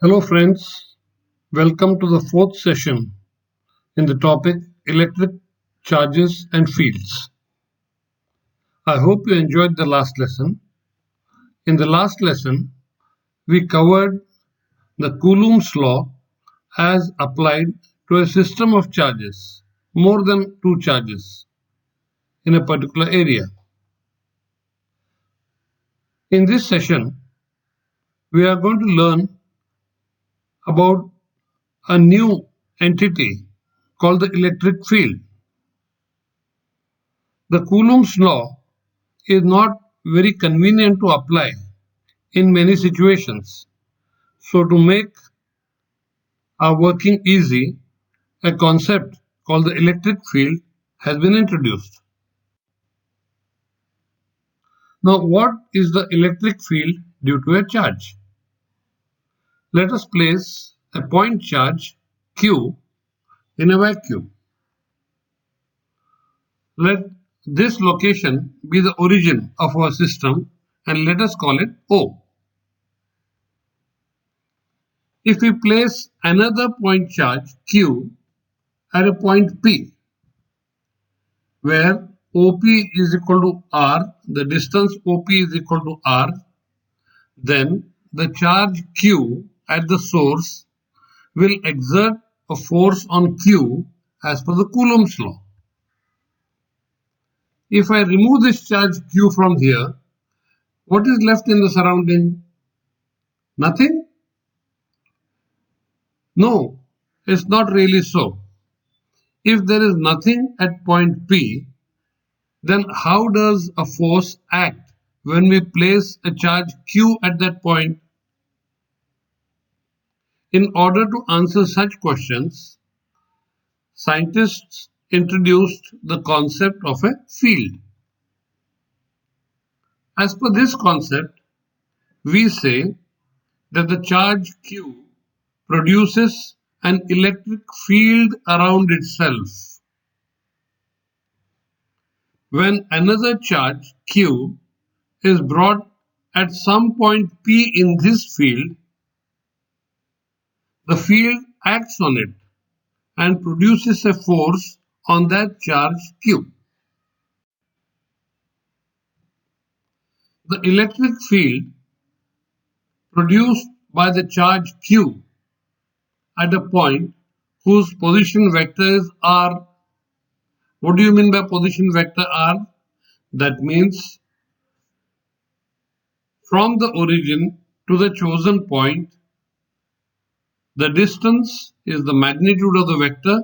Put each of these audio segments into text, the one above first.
Hello friends, welcome to the fourth session in the topic electric charges and fields. I hope you enjoyed the last lesson. In the last lesson, we covered the Coulomb's law as applied to a system of charges, more than two charges in a particular area. In this session, we are going to learn about a new entity called the electric field. The Coulomb's law is not very convenient to apply in many situations. So to make our working easy, a concept called the electric field has been introduced. Now what is the electric field due to a charge? Let us place a point charge Q in a vacuum. Let this location be the origin of our system and let us call it O. If we place another point charge Q at a point P, where OP is equal to R, the distance OP is equal to R, then the charge Q at the source will exert a force on Q as per the Coulomb's law. If I remove this charge Q from here, what is left in the surrounding? Nothing? No, it's not really so. If there is nothing at point P, then how does a force act when we place a charge Q at that point? In order to answer such questions, scientists introduced the concept of a field. As per this concept, we say that the charge Q produces an electric field around itself. When another charge Q is brought at some point P in this field, the field acts on it and produces a force on that charge Q. The electric field produced by the charge Q at a point whose position vector is R. What do you mean by position vector R? That means from the origin to the chosen point, the distance is the magnitude of the vector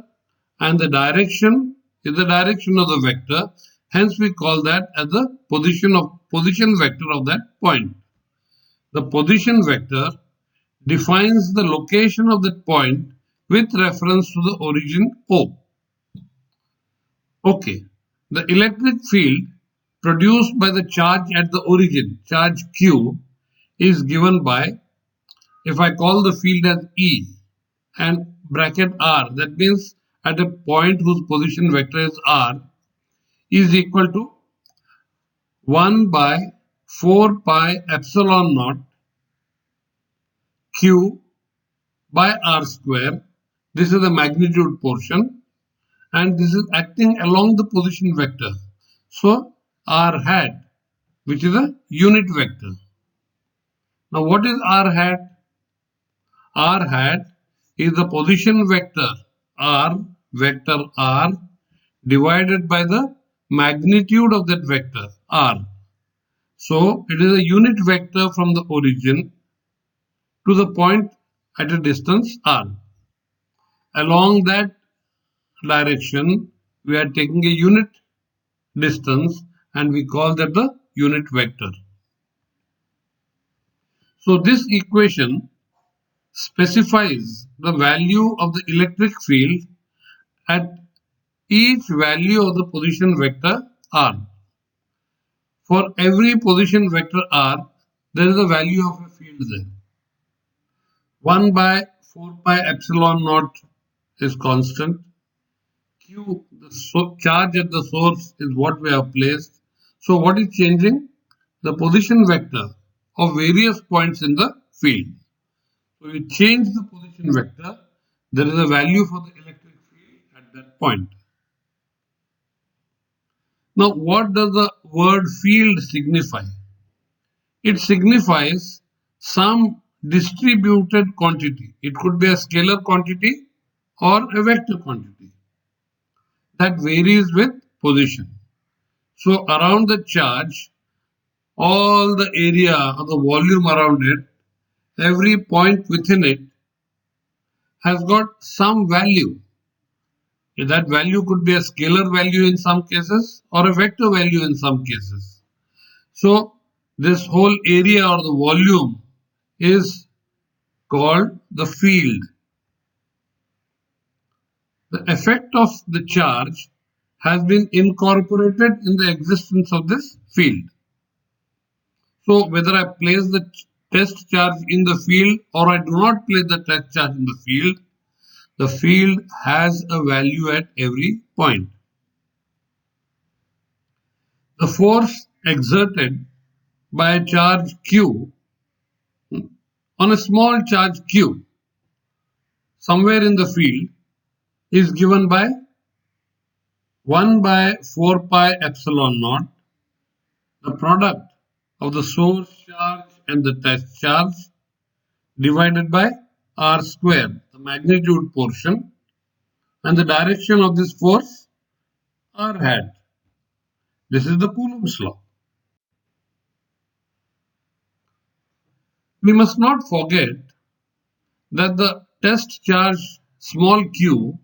and the direction is the direction of the vector. Hence we call that as the position vector of that point. The position vector defines the location of that point with reference to the origin O. Okay, the electric field produced by the charge at the origin, charge Q, is given by, if I call the field as E and bracket R, that means at a point whose position vector is R, is equal to 1 by 4 pi epsilon naught Q by R square. This is the magnitude portion and this is acting along the position vector. So R hat, which is a unit vector. Now what is R hat? R hat is the position vector R, vector R, divided by the magnitude of that vector R. So it is a unit vector from the origin to the point at a distance R. Along that direction, we are taking a unit distance and we call that the unit vector. So this equation specifies the value of the electric field at each value of the position vector R. For every position vector R, there is a value of a field there. 1 by 4 pi epsilon naught is constant. Q, the charge at the source, is what we have placed. So what is changing? The position vector of various points in the field. So you change the position vector, there is a value for the electric field at that point. Now, what does the word field signify? It signifies some distributed quantity. It could be a scalar quantity or a vector quantity that varies with position. So around the charge, all the area or the volume around it, every point within it has got some value. That value could be a scalar value in some cases or a vector value in some cases. So this whole area or the volume is called the field. The effect of the charge has been incorporated in the existence of this field. So whether I place the test charge in the field or I do not place the test charge in the field has a value at every point. The force exerted by a charge Q on a small charge Q somewhere in the field is given by 1 by 4 pi epsilon naught, the product of the source charge and the test charge divided by r square, the magnitude portion, and the direction of this force r hat. This is the Coulomb's law. We must not forget that the test charge small q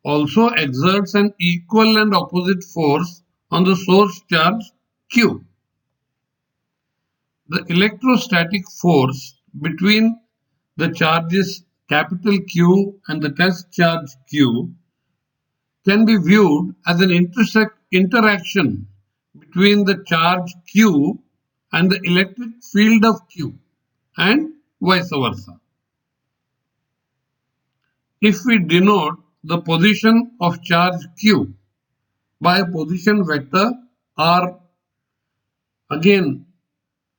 also exerts an equal and opposite force on the source charge q. The electrostatic force between the charges capital Q and the test charge Q can be viewed as an interaction between the charge Q and the electric field of Q and vice versa. If we denote the position of charge Q by a position vector R, again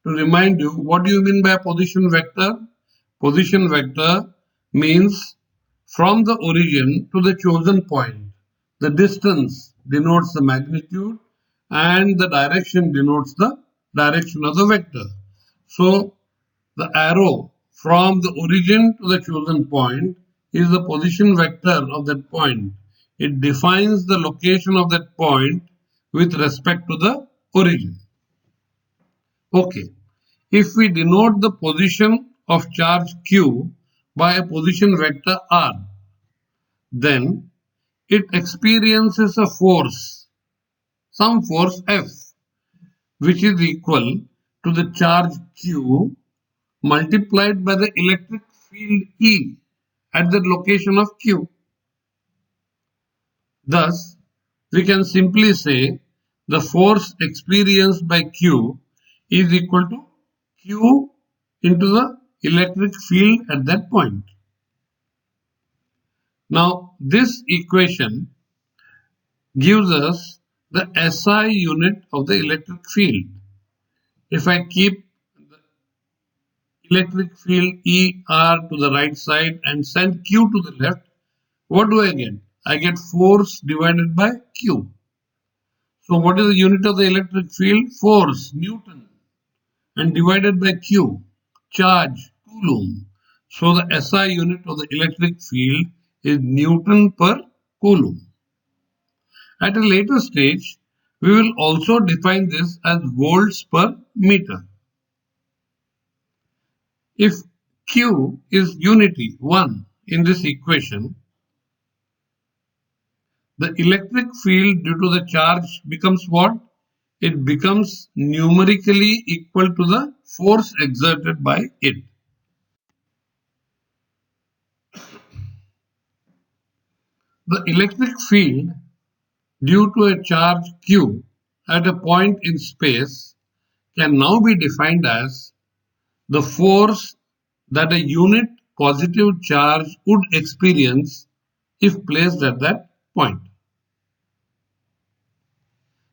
to remind you, what do you mean by a position vector? Position vector means from the origin to the chosen point. The distance denotes the magnitude and the direction denotes the direction of the vector. So the arrow from the origin to the chosen point is the position vector of that point. It defines the location of that point with respect to the origin. Okay. If we denote the position of charge Q by a position vector R, then it experiences a force, some force F, which is equal to the charge Q multiplied by the electric field E at the location of Q. Thus, we can simply say the force experienced by Q is equal to Q into the electric field at that point. Now, this equation gives us the SI unit of the electric field. If I keep the electric field ER to the right side and send Q to the left, what do I get? I get force divided by Q. So what is the unit of the electric field? Force, Newton, and divided by Q, charge, Coulomb. So the SI unit of the electric field is Newton per Coulomb. At a later stage, we will also define this as volts per meter. If Q is unity 1 in this equation, the electric field due to the charge becomes what? It becomes numerically equal to the force exerted by it. The electric field due to a charge Q at a point in space can now be defined as the force that a unit positive charge would experience if placed at that point.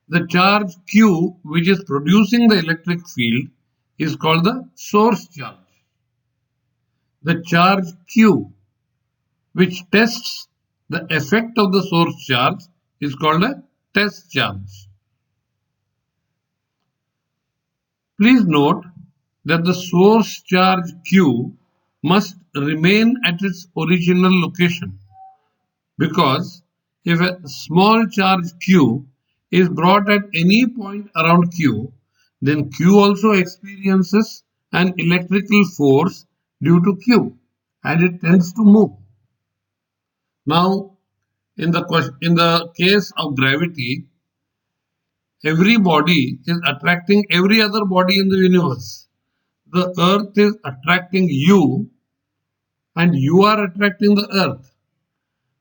The charge Q which is producing the electric field is called the source charge. The charge Q, which tests the effect of the source charge, is called a test charge. Please note that the source charge Q must remain at its original location, because if a small charge Q is brought at any point around Q, then Q also experiences an electrical force due to Q and it tends to move. Now, in the case of gravity, every body is attracting every other body in the universe. The earth is attracting you and you are attracting the earth.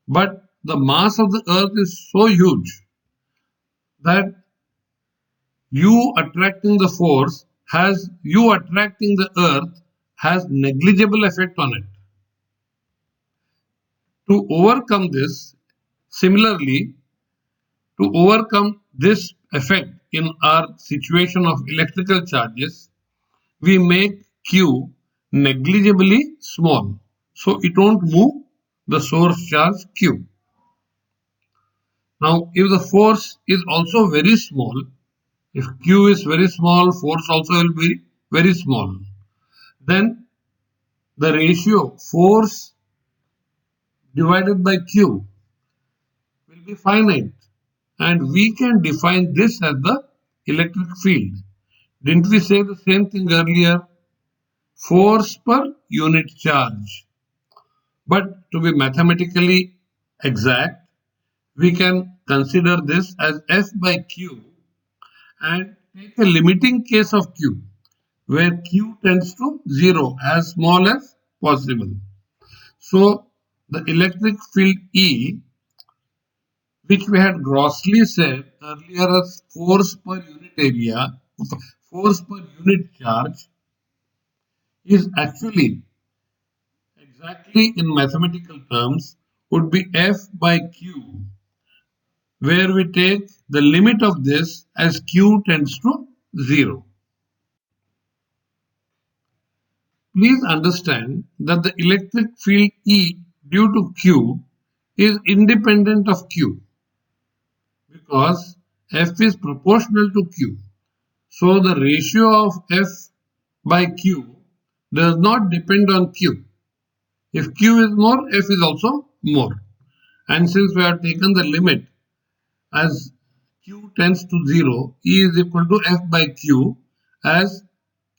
But the mass of the earth is so huge that you attracting the earth has negligible effect on it. To overcome this, similarly, to overcome this effect in our situation of electrical charges, we make Q negligibly small, so it won't move the source charge Q. Now, if the force is also very small, if Q is very small, force also will be very small, then the ratio force divided by Q will be finite, and we can define this as the electric field. Didn't we say the same thing earlier? Force per unit charge. But to be mathematically exact, we can consider this as F by Q and take a limiting case of Q, where Q tends to 0 as small as possible. So the electric field E, which we had grossly said earlier as force per unit area, force per unit charge, is actually exactly in mathematical terms would be F by Q, where we take the limit of this as Q tends to 0. Please understand that the electric field E due to Q is independent of Q because F is proportional to Q. So the ratio of F by Q does not depend on Q. If Q is more, F is also more. And since we have taken the limit as Q tends to 0, E is equal to F by Q as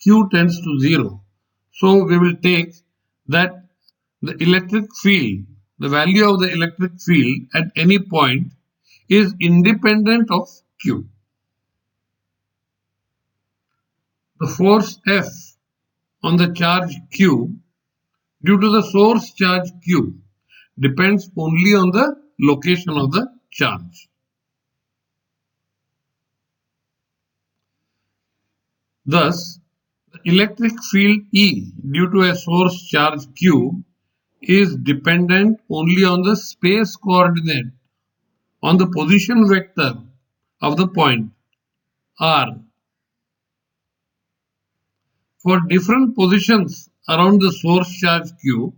Q tends to 0. So we will take that the electric field, the value of the electric field at any point is independent of Q. The force F on the charge Q due to the source charge Q depends only on the location of the charge. Thus, the electric field E due to a source charge Q is dependent only on the space coordinate, on the position vector of the point R. For different positions around the source charge Q,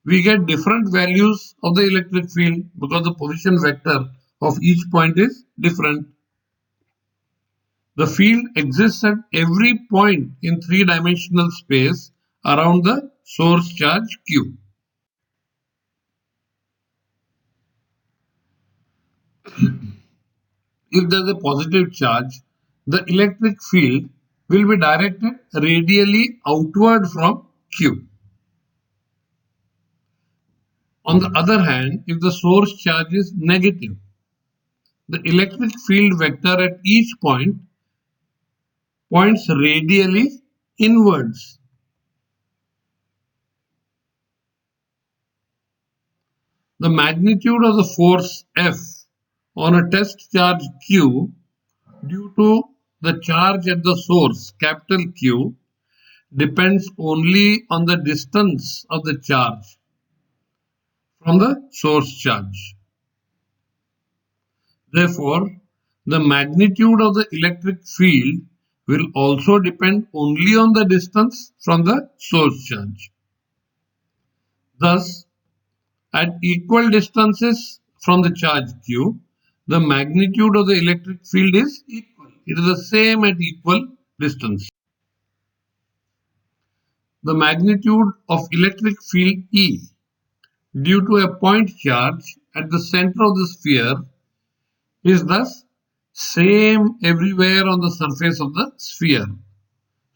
we get different values of the electric field because the position vector of each point is different. The field exists at every point in three-dimensional space around the source charge Q. If there is a positive charge, the electric field will be directed radially outward from Q. On the other hand, if the source charge is negative, the electric field vector at each point points radially inwards. The magnitude of the force F on a test charge Q due to the charge at the source, capital Q, depends only on the distance of the charge from the source charge. Therefore, the magnitude of the electric field will also depend only on the distance from the source charge. Thus, at equal distances from the charge q, the magnitude of the electric field is equal. It is the same at equal distance. The magnitude of electric field E due to a point charge at the center of the sphere is thus same everywhere on the surface of the sphere.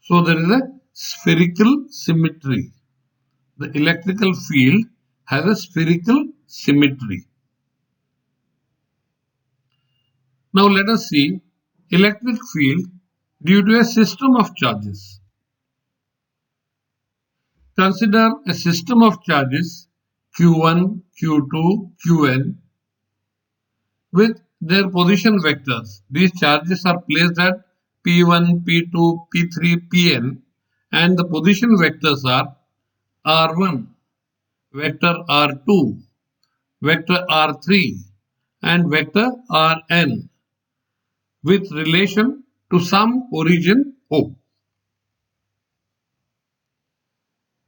So there is a spherical symmetry. The electrical field has a spherical symmetry. Now let us see electric field due to a system of charges. Consider a system of charges q1, q2, qn with their position vectors. These charges are placed at p1, p2, p3, pn and the position vectors are r1, vector r2, vector r3 and vector rn with relation to some origin O.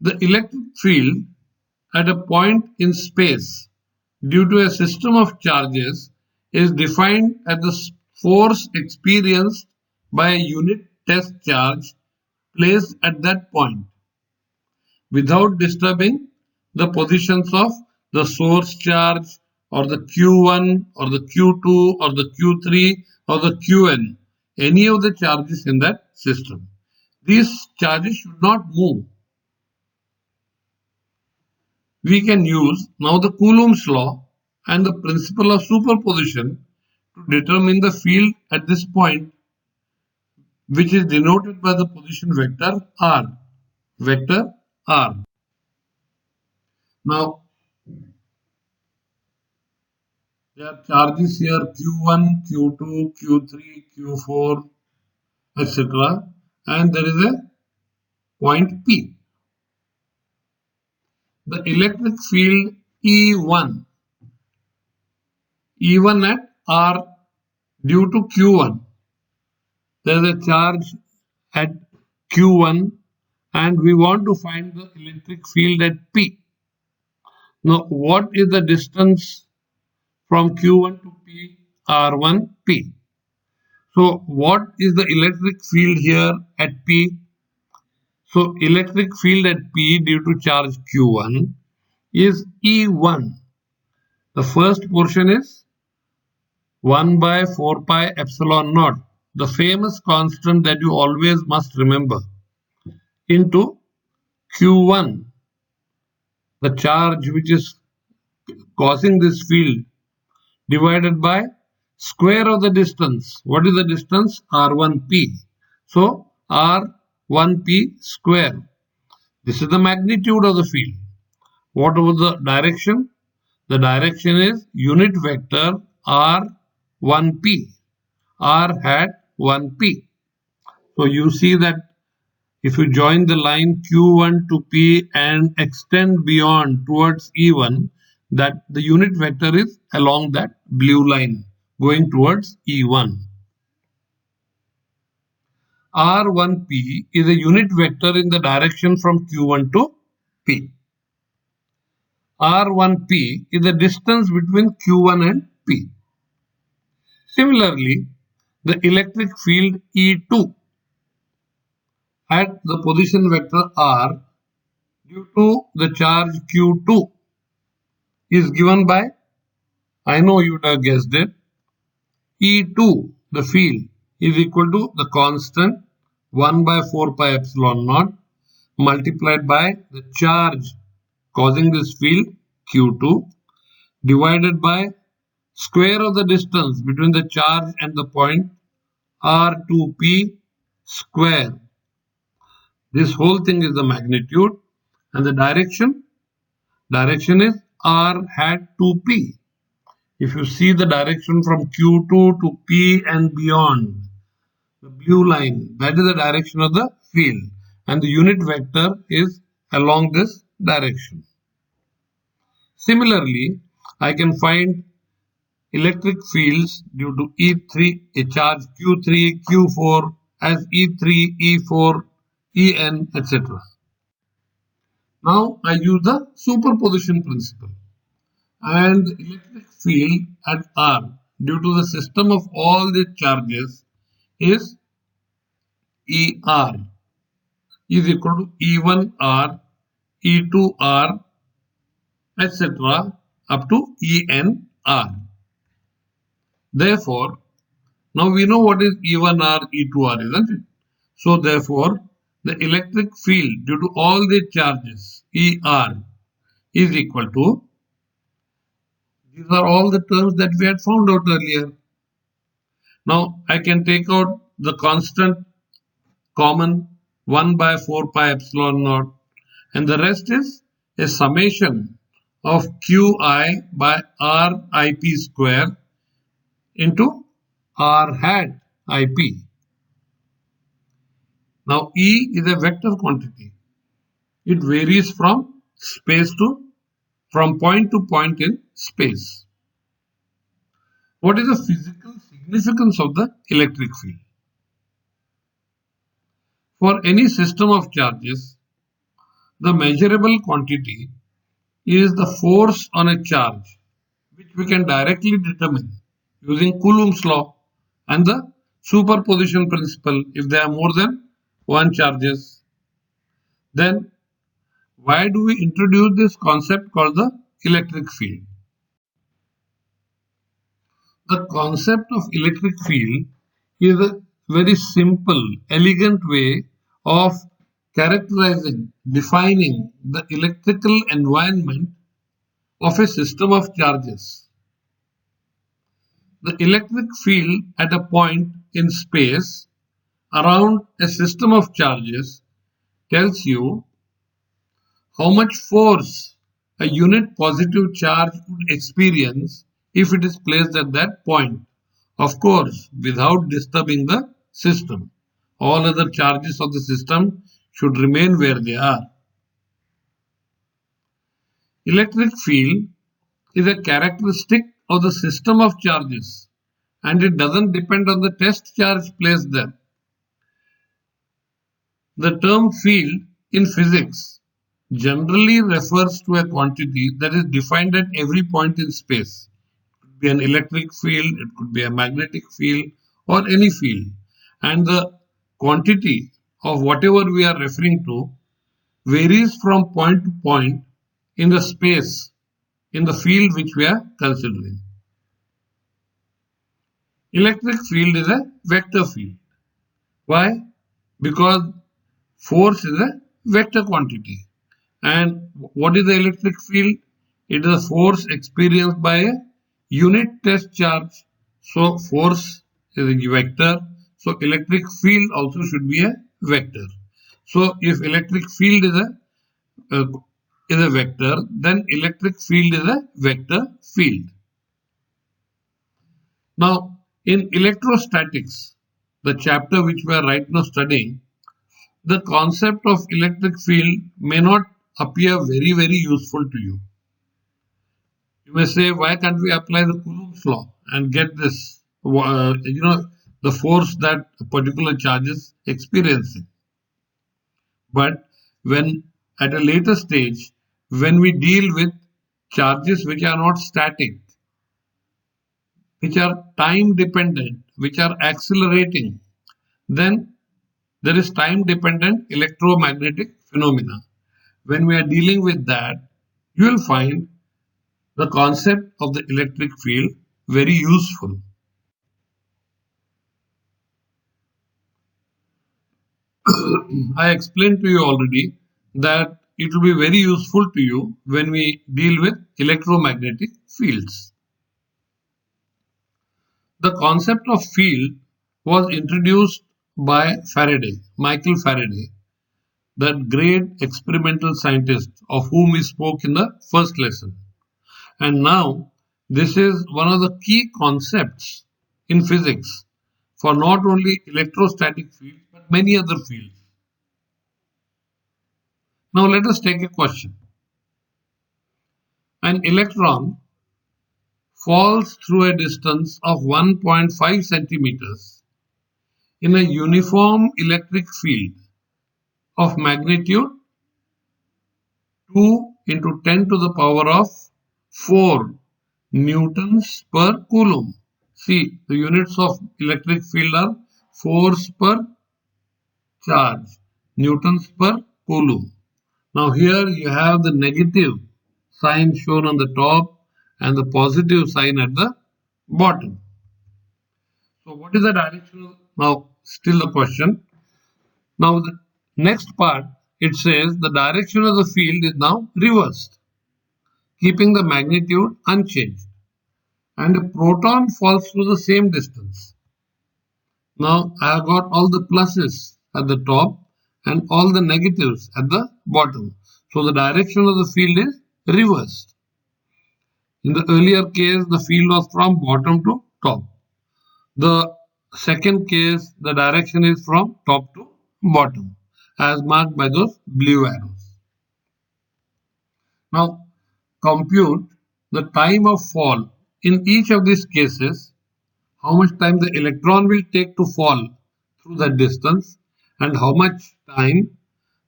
The electric field at a point in space due to a system of charges is defined as the force experienced by a unit test charge placed at that point without disturbing the positions of the source charge or the q1 or the q2 or the q3 or the qn, any of the charges in that system. These charges should not move. We can use now the Coulomb's law and the principle of superposition to determine the field at this point, which is denoted by the position vector r. Vector r. Now, there are charges here q1, q2, q3, q4, etc. And there is a point P. The electric field E1 at R due to Q1. There is a charge at Q1 and we want to find the electric field at P. Now, what is the distance from Q1 to P? R1 P. So, what is the electric field here at P? So, electric field at P due to charge Q1 is E1. The first portion is 1 by 4 pi epsilon naught, the famous constant that you always must remember, into Q1, the charge which is causing this field, divided by square of the distance. What is the distance? R1p. So, R1p square. This is the magnitude of the field. What was the direction? The direction is unit vector R1p. R hat 1p. So you see that if you join the line Q1 to P and extend beyond towards E1, that the unit vector is along that blue line going towards E1. R1p is a unit vector in the direction from Q1 to P. R1p is the distance between Q1 and P. Similarly, the electric field E2 at the position vector R due to the charge Q2 is given by, I know you would have guessed it, E2, the field, is equal to the constant 1 by 4 pi epsilon naught multiplied by the charge causing this field Q2 divided by square of the distance between the charge and the point R2p square. This whole thing is the magnitude and the direction is R hat 2p. If you see the direction from Q2 to P and beyond, the blue line, that is the direction of the field and the unit vector is along this direction. Similarly, I can find electric fields due to E3, a charge Q3, Q4 as E3, E4, En, etc. Now I use the superposition principle, and the electric field at R due to the system of all the charges is ER is equal to E1R, E2R, etc. up to ENR. Therefore, now we know what is E1R, E2R, isn't it? So therefore, the electric field due to all the charges ER is equal to, these are all the terms that we had found out earlier. Now I can take out the constant common 1 by 4 pi epsilon naught, and the rest is a summation of Qi by Rip square into R hat Ip. Now E is a vector quantity. It varies from point to point in space. What is the physical significance of the electric field? For any system of charges, the measurable quantity is the force on a charge, which we can directly determine using Coulomb's law and the superposition principle if there are more than one charges. Then why do we introduce this concept called the electric field? The concept of electric field is a very simple, elegant way of characterizing, defining the electrical environment of a system of charges. The electric field at a point in space around a system of charges tells you how much force a unit positive charge would experience if it is placed at that point. Of course, without disturbing the system. All other charges of the system should remain where they are. Electric field is a characteristic of the system of charges, and it doesn't depend on the test charge placed there. The term field in physics generally refers to a quantity that is defined at every point in space. It could be an electric field, it could be a magnetic field, or any field. And the quantity of whatever we are referring to varies from point to point in the space, in the field which we are considering. Electric field is a vector field. Why? Because force is a vector quantity. And what is the electric field? It is a force experienced by a unit test charge. So force is a vector. So electric field also should be a vector. So if electric field is a vector, then electric field is a vector field. Now in electrostatics, the chapter which we are right now studying, the concept of electric field may not appear very useful to you. You may say, why can't we apply the Coulomb's law and get this, the force that a particular charge is experiencing? But when at a later stage, when we deal with charges which are not static, which are time dependent, which are accelerating, then there is time dependent electromagnetic phenomena. When we are dealing with that, you will find the concept of the electric field very useful. I explained to you already that it will be very useful to you when we deal with electromagnetic fields. The concept of field was introduced by Faraday, Michael Faraday, that great experimental scientist of whom we spoke in the first lesson. And now this is one of the key concepts in physics for not only electrostatic fields but many other fields. Now let us take a question. An electron falls through a distance of 1.5 centimeters in a uniform electric field of magnitude 2 into 10 to the power of 4 newtons per coulomb. See, the units of electric field are force per charge, newtons per coulomb. Now here you have the negative sign shown on the top and the positive sign at the bottom. So what is the direction? Now still the question. Now the next part, it says the direction of the field is now reversed, keeping the magnitude unchanged, and a proton falls through the same distance. Now I have got all the pluses at the top and all the negatives at the bottom. So the direction of the field is reversed. In the earlier case, the field was from bottom to top. The second case, the direction is from top to bottom, as marked by those blue arrows. Now, compute the time of fall in each of these cases, how much time the electron will take to fall through that distance, and how much time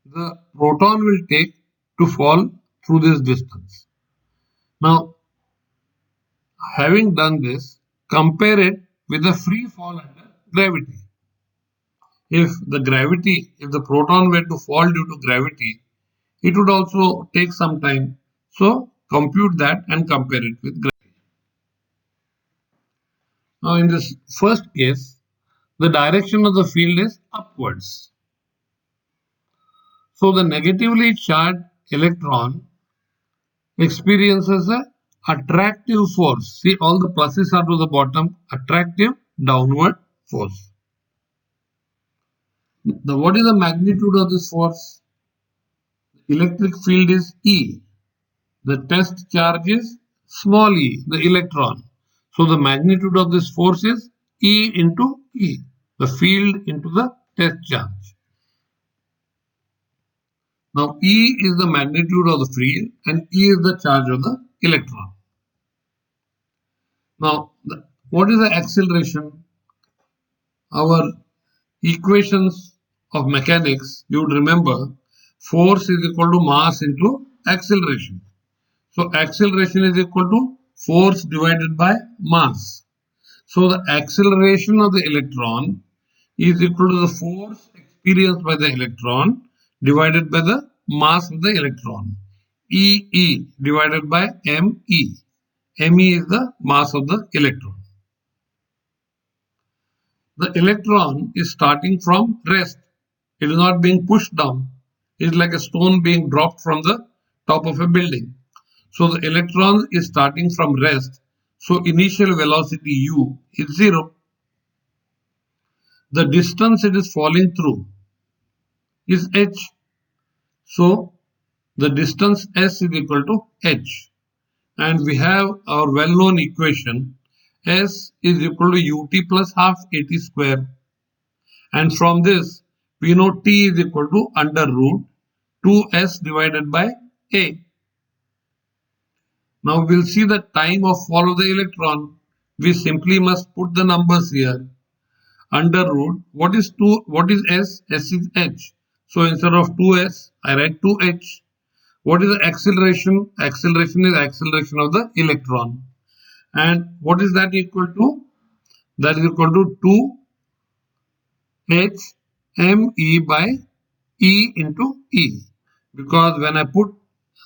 the proton will take to fall through this distance. Now, having done this, compare it with the free fall under gravity. If the proton were to fall due to gravity, it would also take some time. So compute that and compare it with gravity. Now in this first case, the direction of the field is upwards. So the negatively charged electron experiences a attractive force. See, all the pluses are to the bottom, attractive downward force. What is the magnitude of this force? The electric field is E. The test charge is small e, the electron. So the magnitude of this force is E into E, the field into the test charge. Now E is the magnitude of the field and E is the charge of the electron. Now, what is the acceleration? Our equations of mechanics, you would remember, force is equal to mass into acceleration. So acceleration is equal to force divided by mass. So the acceleration of the electron is equal to the force experienced by the electron divided by the mass of the electron. E divided by ME. ME is the mass of the electron. The electron is starting from rest. It is not being pushed down. It is like a stone being dropped from the top of a building. So the electron is starting from rest. So initial velocity u is 0. The distance it is falling through is h. So the distance s is equal to h. And we have our well-known equation s is equal to ut plus half at square. And from this we know t is equal to under root 2s divided by a. Now we'll see the time of fall of the electron. We simply must put the numbers here. Under root, what is s? S is h. So instead of 2s, I write 2h. What is the acceleration? Acceleration is acceleration of the electron. And what is that equal to? That is equal to 2h me by e into e. Because when I put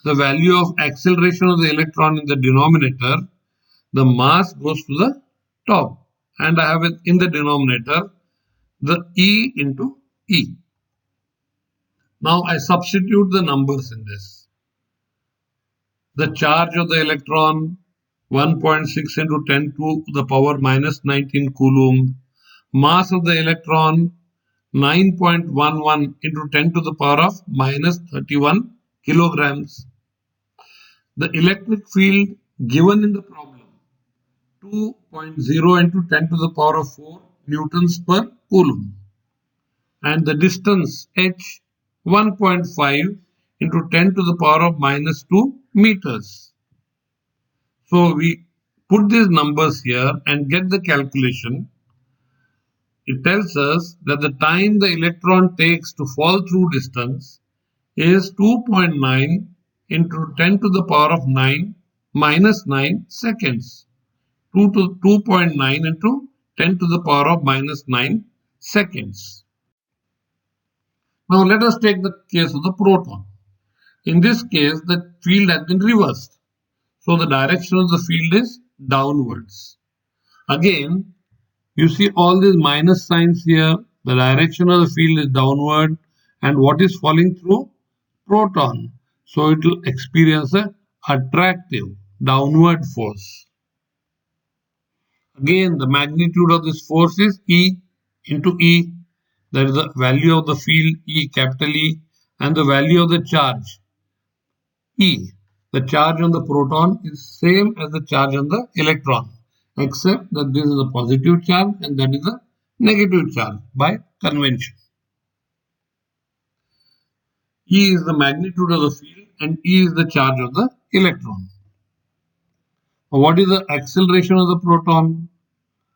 the value of acceleration of the electron in the denominator, the mass goes to the top. And I have it in the denominator, the e into e. Now I substitute the numbers in this. The charge of the electron 1.6 into 10 to the power minus 19 coulomb. Mass of the electron 9.11 into 10 to the power of minus 31 kilograms. The electric field given in the problem 2.0 into 10 to the power of 4 newtons per coulomb. And the distance h 1.5 into 10 to the power of minus 2 meters. So we put these numbers here and get the calculation. It tells us that the time the electron takes to fall through distance is 2.9 into 10 to the power of 9 minus 9 seconds. 2.9 into 10 to the power of minus 9 seconds. Now let us take the case of the proton. In this case, the field has been reversed. So the direction of the field is downwards. Again, you see all these minus signs here. The direction of the field is downward, and what is falling through? Proton. So it will experience an attractive downward force. Again, the magnitude of this force is E into E. That is the value of the field E, capital E, and the value of the charge E. The charge on the proton is same as the charge on the electron, except that this is a positive charge and that is a negative charge by convention. E is the magnitude of the field and E is the charge of the electron. What is the acceleration of the proton?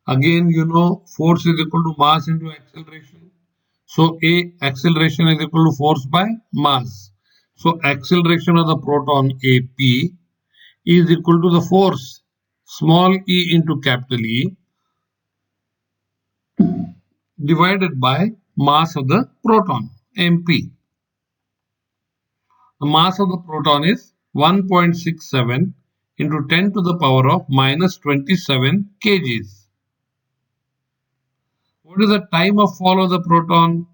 Again, you know, force is equal to mass into acceleration. So A acceleration is equal to force by mass. So acceleration of the proton AP is equal to the force small e into capital E divided by mass of the proton MP. The mass of the proton is 1.67 into 10 to the power of minus 27 kgs. What is the time of fall of the proton?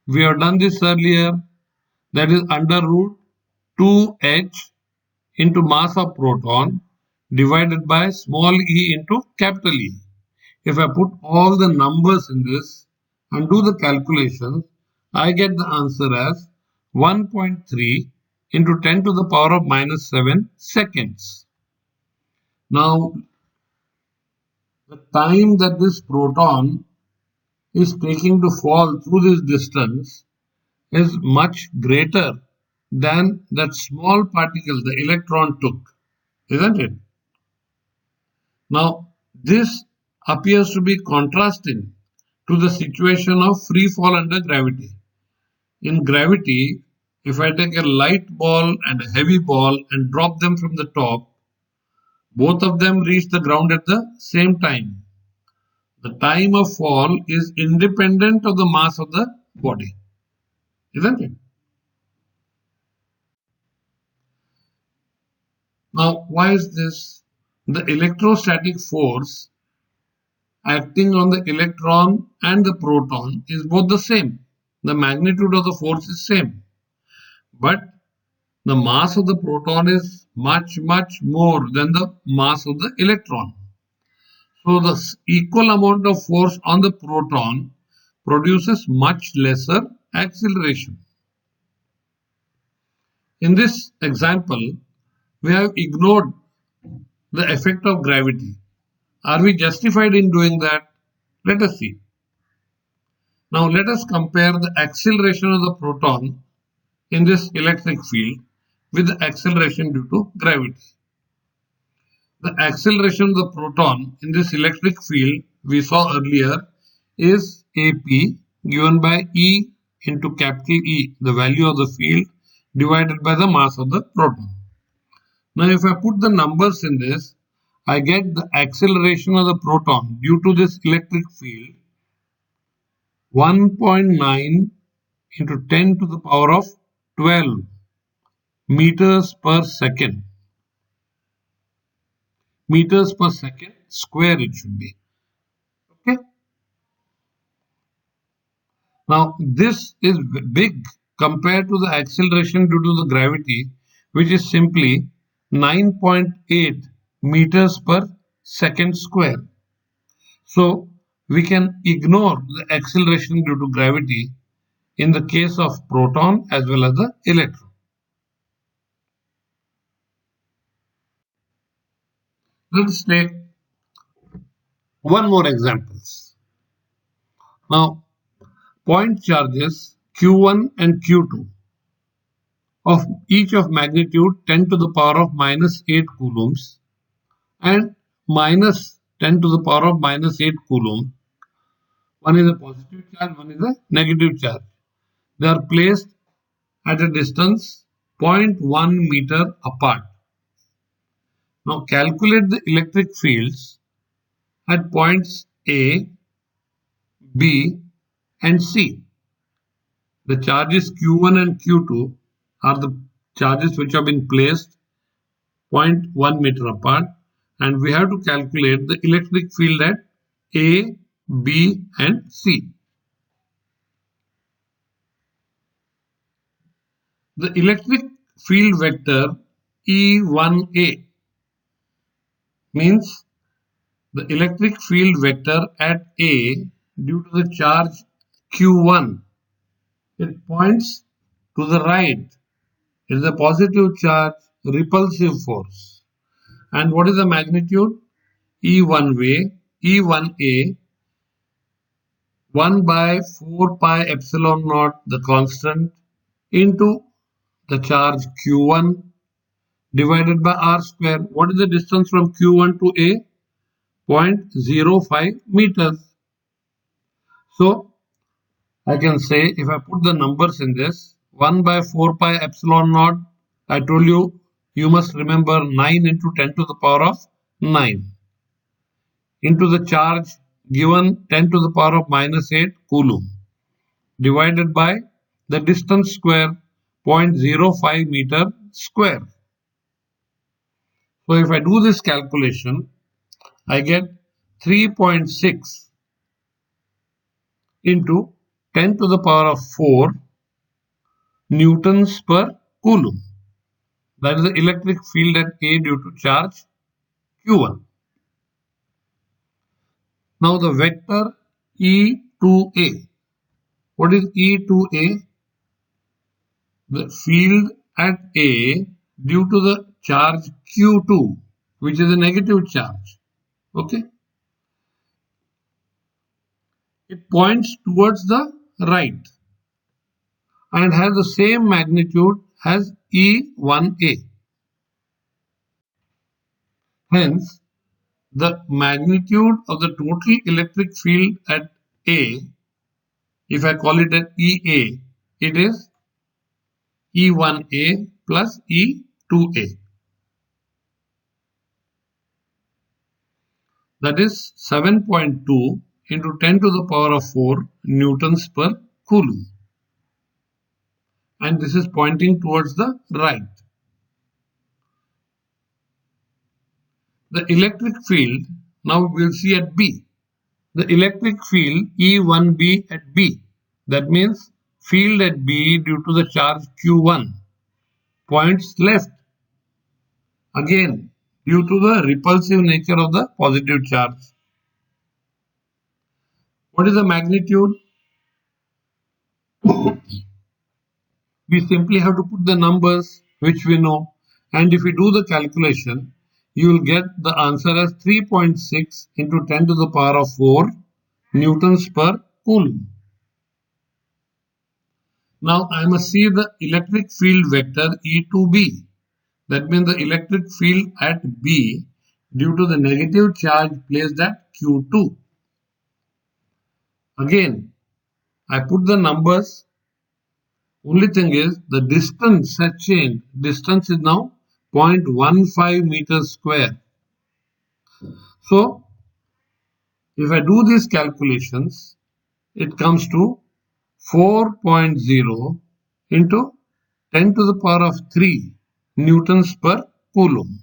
We have done this earlier. That is under root 2h into mass of proton divided by small e into capital E. If I put all the numbers in this and do the calculations, I get the answer as 1.3 into 10 to the power of minus 7 seconds. Now, the time that this proton is taking to fall through this distance is much greater than that small particle the electron took, isn't it? Now, this appears to be contrasting to the situation of free fall under gravity. In gravity, if I take a light ball and a heavy ball and drop them from the top, both of them reach the ground at the same time. The time of fall is independent of the mass of the body, isn't it? Now, why is this? The electrostatic force acting on the electron and the proton is both the same. The magnitude of the force is same. But the mass of the proton is much more than the mass of the electron. So the equal amount of force on the proton produces much lesser acceleration. In this example, we have ignored the effect of gravity. Are we justified in doing that? Let us see. Now let us compare the acceleration of the proton in this electric field with the acceleration due to gravity. The acceleration of the proton in this electric field we saw earlier is AP given by E into capital E, the value of the field divided by the mass of the proton. Now if I put the numbers in this, I get the acceleration of the proton due to this electric field 1.9 into 10 to the power of 12 meters per second. Meters per second square it should be. Okay. Now this is big compared to the acceleration due to the gravity, which is simply 9.8 meters per second square. So we can ignore the acceleration due to gravity in the case of proton as well as the electron. Let's take one more examples. Now, point charges Q1 and Q2 of each of magnitude 10 to the power of minus 8 coulombs and minus 10 to the power of minus 8 coulomb. One is a positive charge, one is a negative charge. They are placed at a distance 0.1 meter apart. Now calculate the electric fields at points A, B and C. The charges Q1 and Q2 are the charges which have been placed 0.1 meter apart, and we have to calculate the electric field at A, B and C. The electric field vector E1A means the electric field vector at A due to the charge Q1. It points to the right. It is a positive charge repulsive force. And what is the magnitude? E1A 1 by 4 pi epsilon naught, the constant, into the charge Q1 divided by R square. What is the distance from Q1 to A? 0.05 meters. So I can say, if I put the numbers in this, 1 by 4 pi epsilon naught, I told you, you must remember 9 into 10 to the power of 9 into the charge given 10 to the power of minus 8 coulomb divided by the distance square 0.05 meter square. So if I do this calculation, I get 3.6 into 10 to the power of 4 newtons per coulomb. That is the electric field at A due to charge Q1. Now the vector E2A. What is E2A? The field at A due to the charge Q2, which is a negative charge. Okay. It points towards the right and has the same magnitude as E1A. Hence, the magnitude of the total electric field at A, if I call it at EA, it is E1A plus E2A. That is 7.2 into 10 to the power of 4 newtons per coulomb. And this is pointing towards the right. The electric field, now we will see at B. The electric field E1B at B. That means field at B due to the charge Q1 points left. Again, due to the repulsive nature of the positive charge. What is the magnitude? We simply have to put the numbers which we know, and if we do the calculation, you will get the answer as 3.6 into 10 to the power of 4 newtons per coulomb. Now I must see the electric field vector E2B. That means the electric field at B due to the negative charge placed at Q2. Again, I put the numbers. Only thing is the distance has changed. Distance is now 0.15 meters square. So if I do these calculations, it comes to 4.0 into 10 to the power of 3 newtons per coulomb.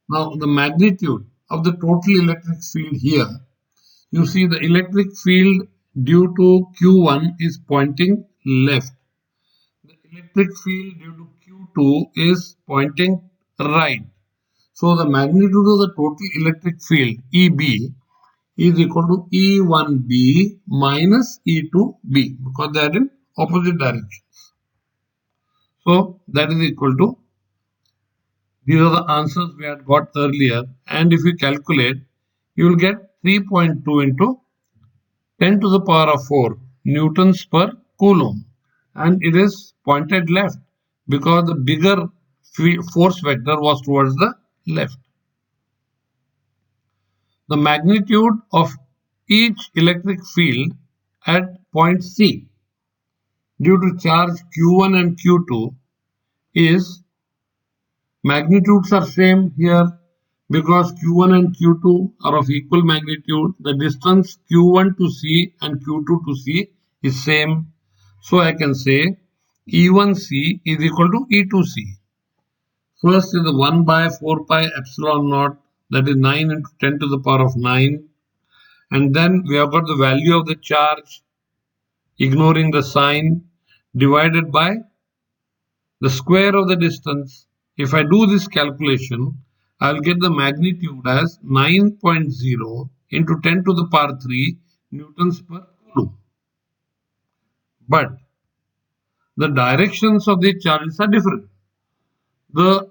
Now the magnitude of the total electric field here, you see the electric field due to Q1 is pointing left. The electric field due to Q2 is pointing right. So the magnitude of the total electric field EB is equal to E1B minus E2B because they are in opposite directions. So that is equal to, these are the answers we had got earlier, and if you calculate, you will get 3.2 into 10 to the power of 4 newtons per coulomb, and it is pointed left because the bigger force vector was towards the left. The magnitude of each electric field at point C. due to charge Q1 and Q2 is magnitudes are same here because Q1 and Q2 are of equal magnitude. The distance Q1 to C and Q2 to C is same. So I can say E1C is equal to E2C. First is the 1 by 4 pi epsilon naught, that is 9 into 10 to the power of 9. And then we have got the value of the charge, ignoring the sign, divided by the square of the distance. If I do this calculation, I'll get the magnitude as 9.0 into 10 to the power 3 newtons per coulomb. But the directions of the charges are different. The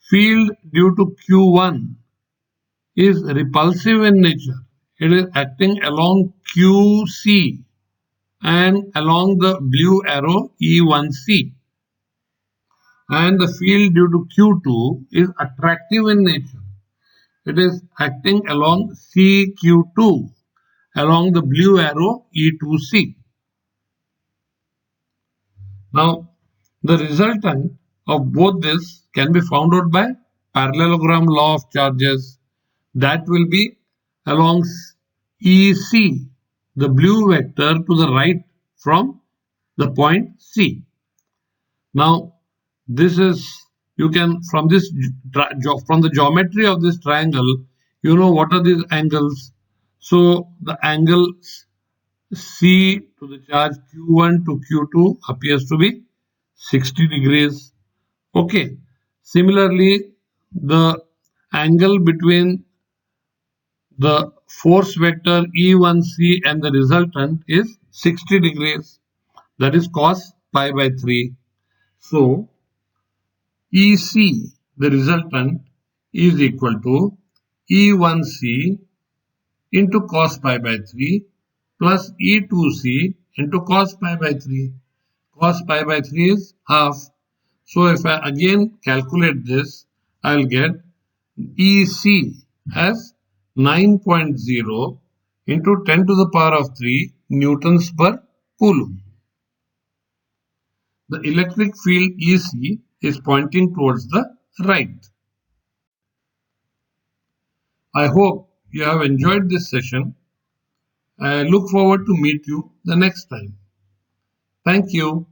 field due to Q1 is repulsive in nature. It is acting along QC and along the blue arrow E1C. And the field due to Q2 is attractive in nature. It is acting along CQ2 along the blue arrow E2C. Now, the resultant of both this can be found out by parallelogram law of charges. That will be along EC, the blue vector to the right from the point C. Now, this is, you can, from the geometry of this triangle, you know what are these angles. So the angle C to the charge Q1 to Q2 appears to be 60 degrees. Okay. Similarly, the angle between the force vector E1C and the resultant is 60 degrees. That is cos pi by 3. So, EC, the resultant, is equal to E1C into cos pi by 3 plus E2C into cos pi by 3. Cos pi by 3 is half. So if I again calculate this, I'll get EC as 9.0 into 10 to the power of 3 newtons per coulomb. The electric field EC is pointing towards the right. I hope you have enjoyed this session. I look forward to meet you the next time. Thank you.